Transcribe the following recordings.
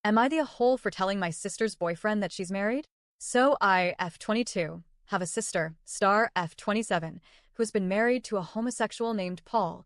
Am I the a-hole for telling my sister's boyfriend that she's married? So I, F22, have a sister, star F27, who has been married to a homosexual named Paul,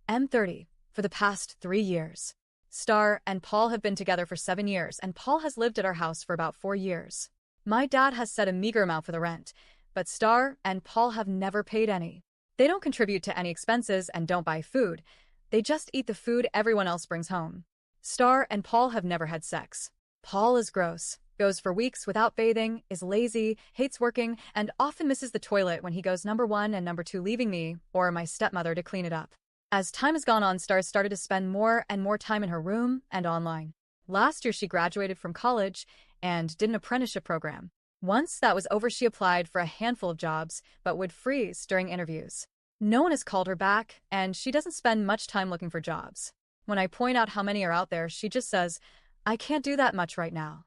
M30, for the past 3 years. Star and Paul have been together for 7 years, and Paul has lived at our house for about 4 years. My dad has set a meager amount for the rent, but Star and Paul have never paid any. They don't contribute to any expenses and don't buy food. They just eat the food everyone else brings home. Star and Paul have never had sex. Paul is gross, goes for weeks without bathing, is lazy, hates working, and often misses the toilet when he goes number 1 and number 2, leaving me or my stepmother to clean it up. As time has gone on, Star started to spend more and more time in her room and online. Last year she graduated from college and did an apprenticeship program. Once that was over, she applied for a handful of jobs, but would freeze during interviews. No one has called her back, and she doesn't spend much time looking for jobs. When I point out how many are out there, she just says, "I can't do that much right now."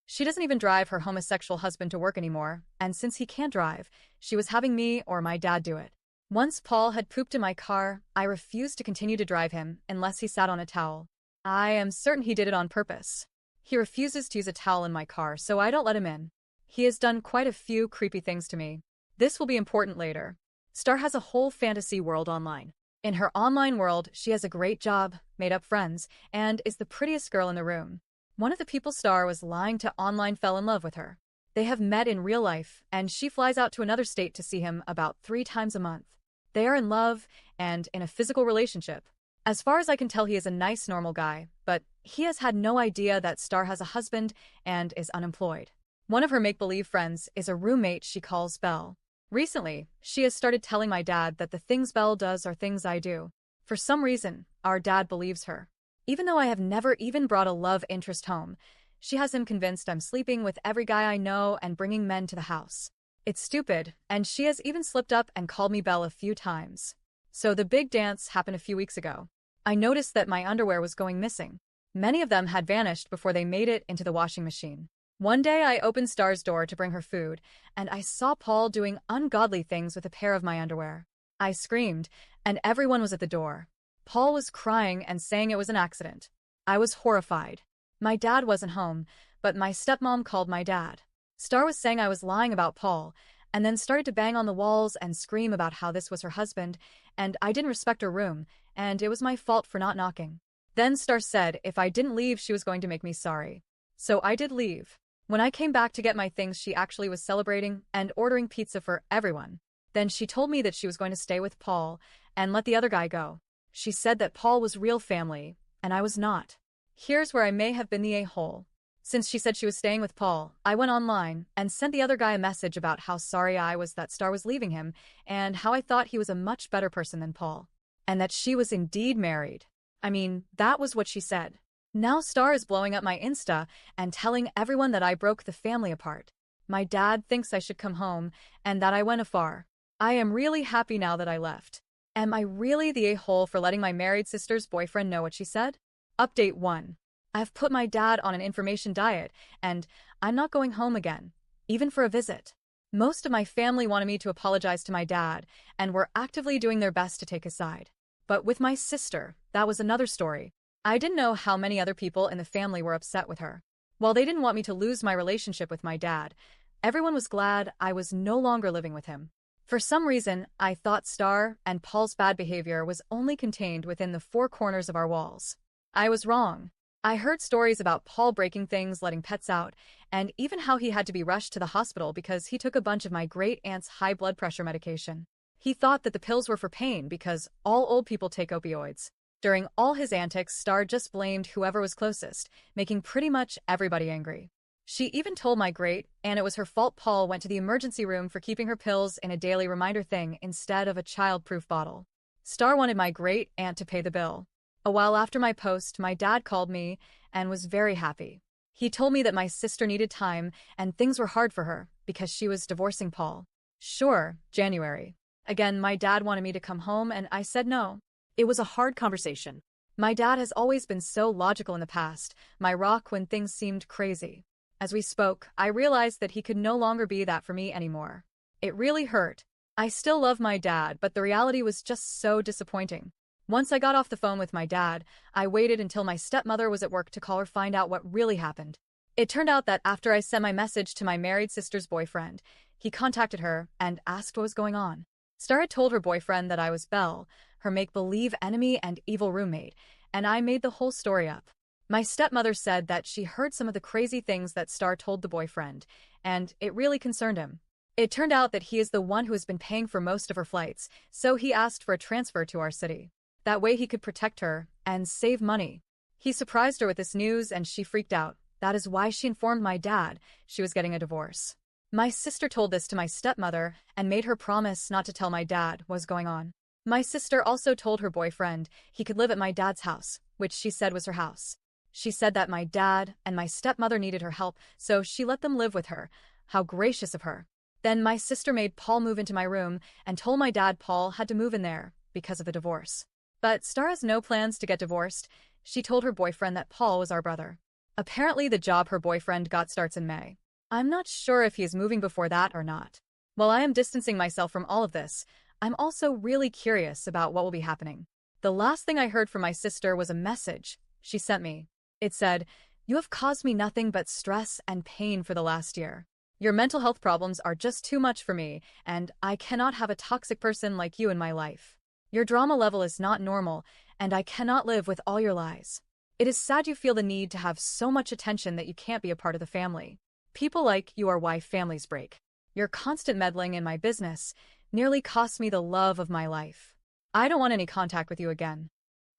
She doesn't even drive her homosexual husband to work anymore, and since he can't drive, she was having me or my dad do it. Once Paul had pooped in my car, I refused to continue to drive him unless he sat on a towel. I am certain he did it on purpose. He refuses to use a towel in my car, so I don't let him in. He has done quite a few creepy things to me. This will be important later. Star has a whole fantasy world online. In her online world, she has a great job, made up friends, and is the prettiest girl in the room. One of the people Star was lying to online fell in love with her. They have met in real life, and she flies out to another state to see him about 3 times a month. They are in love and in a physical relationship. As far as I can tell, he is a nice, normal guy, but he has had no idea that Star has a husband and is unemployed. One of her make-believe friends is a roommate she calls Belle. Recently, she has started telling my dad that the things Belle does are things I do. For some reason, our dad believes her. Even though I have never even brought a love interest home, she has him convinced I'm sleeping with every guy I know and bringing men to the house. It's stupid, and she has even slipped up and called me Belle a few times. So the big dance happened a few weeks ago. I noticed that my underwear was going missing. Many of them had vanished before they made it into the washing machine. One day I opened Star's door to bring her food, and I saw Paul doing ungodly things with a pair of my underwear. I screamed, and everyone was at the door. Paul was crying and saying it was an accident. I was horrified. My dad wasn't home, but my stepmom called my dad. Star was saying I was lying about Paul, and then started to bang on the walls and scream about how this was her husband, and I didn't respect her room, and it was my fault for not knocking. Then Star said if I didn't leave, she was going to make me sorry. So I did leave. When I came back to get my things, she actually was celebrating and ordering pizza for everyone. Then she told me that she was going to stay with Paul and let the other guy go. She said that Paul was real family, and I was not. Here's where I may have been the a-hole. Since she said she was staying with Paul, I went online and sent the other guy a message about how sorry I was that Star was leaving him and how I thought he was a much better person than Paul. And that she was indeed married. I mean, that was what she said. Now Star is blowing up my Insta and telling everyone that I broke the family apart. My dad thinks I should come home and that I went afar. I am really happy now that I left. Am I really the a-hole for letting my married sister's boyfriend know what she said? Update 1. I've put my dad on an information diet, and I'm not going home again, even for a visit. Most of my family wanted me to apologize to my dad, and were actively doing their best to take his side. But with my sister, that was another story. I didn't know how many other people in the family were upset with her. While they didn't want me to lose my relationship with my dad, everyone was glad I was no longer living with him. For some reason, I thought Star and Paul's bad behavior was only contained within the 4 corners of our walls. I was wrong. I heard stories about Paul breaking things, letting pets out, and even how he had to be rushed to the hospital because he took a bunch of my great-aunt's high blood pressure medication. He thought that the pills were for pain because all old people take opioids. During all his antics, Star just blamed whoever was closest, making pretty much everybody angry. She even told my great-aunt it was her fault Paul went to the emergency room for keeping her pills in a daily reminder thing instead of a child-proof bottle. Star wanted my great-aunt to pay the bill. A while after my post, my dad called me and was very happy. He told me that my sister needed time and things were hard for her because she was divorcing Paul. Sure, January. Again, my dad wanted me to come home and I said no. It was a hard conversation. My dad has always been so logical in the past, my rock when things seemed crazy. As we spoke, I realized that he could no longer be that for me anymore. It really hurt. I still love my dad, but the reality was just so disappointing. Once I got off the phone with my dad, I waited until my stepmother was at work to call her find out what really happened. It turned out that after I sent my message to my married sister's boyfriend, he contacted her and asked what was going on. Star had told her boyfriend that I was Belle, her make-believe enemy and evil roommate, and I made the whole story up. My stepmother said that she heard some of the crazy things that Star told the boyfriend, and it really concerned him. It turned out that he is the one who has been paying for most of her flights, so he asked for a transfer to our city. That way he could protect her and save money. He surprised her with this news and she freaked out. That is why she informed my dad she was getting a divorce. My sister told this to my stepmother and made her promise not to tell my dad what was going on. My sister also told her boyfriend he could live at my dad's house, which she said was her house. She said that my dad and my stepmother needed her help, so she let them live with her. How gracious of her. Then my sister made Paul move into my room and told my dad Paul had to move in there because of the divorce. But Star has no plans to get divorced. She told her boyfriend that Paul was our brother. Apparently the job her boyfriend got starts in May. I'm not sure if he is moving before that or not. While I am distancing myself from all of this, I'm also really curious about what will be happening. The last thing I heard from my sister was a message she sent me. It said, "You have caused me nothing but stress and pain for the last year. Your mental health problems are just too much for me, and I cannot have a toxic person like you in my life. Your drama level is not normal, and I cannot live with all your lies. It is sad you feel the need to have so much attention that you can't be a part of the family. People like you are why families break. Your constant meddling in my business nearly cost me the love of my life. I don't want any contact with you again."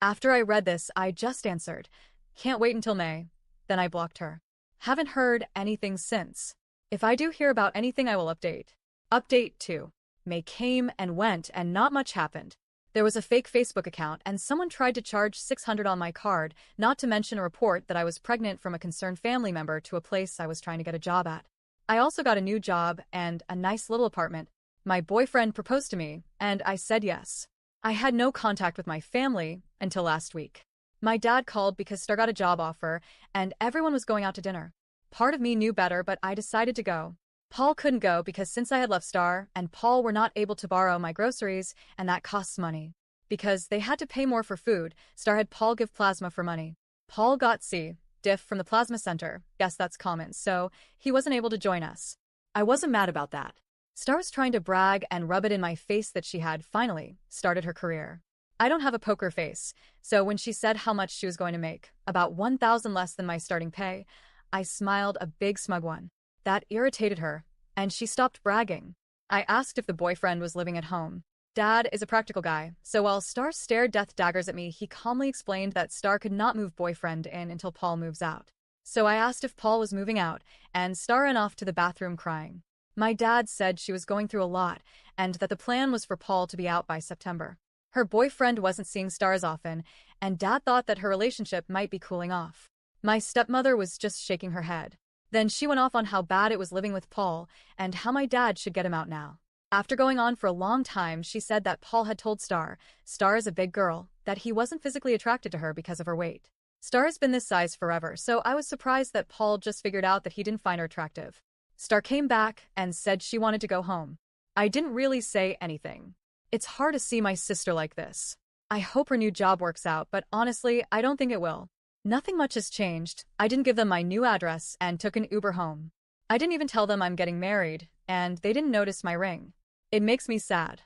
After I read this, I just answered, "Can't wait until May." Then I blocked her. Haven't heard anything since. If I do hear about anything, I will update. Update 2. May came and went and not much happened. There was a fake Facebook account and someone tried to charge $600 on my card, not to mention a report that I was pregnant from a concerned family member to a place I was trying to get a job at. I also got a new job and a nice little apartment. My boyfriend proposed to me, and I said yes. I had no contact with my family until last week. My dad called because Star got a job offer, and everyone was going out to dinner. Part of me knew better, but I decided to go. Paul couldn't go because since I had left Star and Paul were not able to borrow my groceries, and that costs money. Because they had to pay more for food, Star had Paul give plasma for money. Paul got diff from the plasma center. Guess that's common, so he wasn't able to join us. I wasn't mad about that. Star was trying to brag and rub it in my face that she had, finally, started her career. I don't have a poker face, so when she said how much she was going to make, about $1,000 less than my starting pay, I smiled a big smug one. That irritated her, and she stopped bragging. I asked if the boyfriend was living at home. Dad is a practical guy, so while Star stared death daggers at me, he calmly explained that Star could not move boyfriend in until Paul moves out. So I asked if Paul was moving out, and Star ran off to the bathroom crying. My dad said she was going through a lot, and that the plan was for Paul to be out by September. Her boyfriend wasn't seeing Star as often, and Dad thought that her relationship might be cooling off. My stepmother was just shaking her head. Then she went off on how bad it was living with Paul, and how my dad should get him out now. After going on for a long time, she said that Paul had told Star is a big girl, that he wasn't physically attracted to her because of her weight. Star has been this size forever, so I was surprised that Paul just figured out that he didn't find her attractive. Star came back and said she wanted to go home. I didn't really say anything. It's hard to see my sister like this. I hope her new job works out, but honestly, I don't think it will. Nothing much has changed. I didn't give them my new address and took an Uber home. I didn't even tell them I'm getting married, and they didn't notice my ring. It makes me sad.